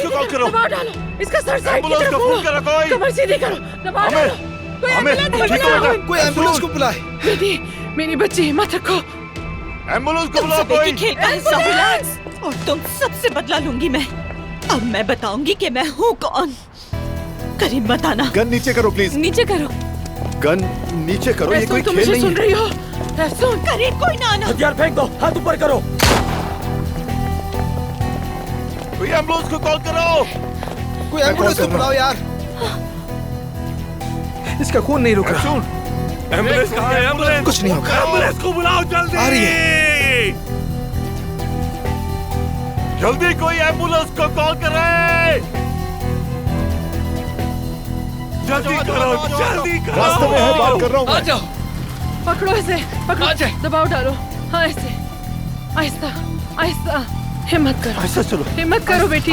Ambulance को call करो। दबाव डालो, इसका सर साइड की एम्बुलेंस तरफ को फोन करो कोई। कमर सीधी करो, दबाव डालो। कोई एम्बुलेंस ठीक हो बुलाओ। बेटा। कोई एम्बुलेंस को बुलाए। दीदी, मेरी बच्ची हिम्मत रखो। एम्बुलेंस को तुम बुलाओ सभी कोई। की खेल का हिस्सा हूँ लैंस, और तुम सबसे बदला लूंगी मैं। अब मैं बताऊंगी कि मैं हूँ कौन। करीब मत आना। गन नीचे करो प्लीज। नीचे करो। गन नीचे करो, ये कोई तुम खेल मुझे नहीं सुन है। रही हो? सुन। करीब कोई ना आना। हथियार फेंक दो, हाथ ऊपर करो। कोई एम्बुलेंस को कॉल करो। कोई एम्बुलेंस को बुलाओ यार। इसका खून नहीं रुक रहा। सुन, एम्बुलेंस कहाँ है? एम्बुलेंस कुछ नहीं होगा। एम्बुलेंस को बुलाओ जल्दी। आ रही है। जल्दी कोई एम्बुलेंस को कॉल करे। जल्दी करो, जल्दी करो। रास्ते में है, बात कर रहा हूँ मैं। आ जाओ। पकड़ो इसे, पकड़ो। दबाव डालो। हाँ, ऐसे। आहिस्ता, आहिस्ता। हिम्मत करो। ऐसा चलो। हिम्मत करो बेटी।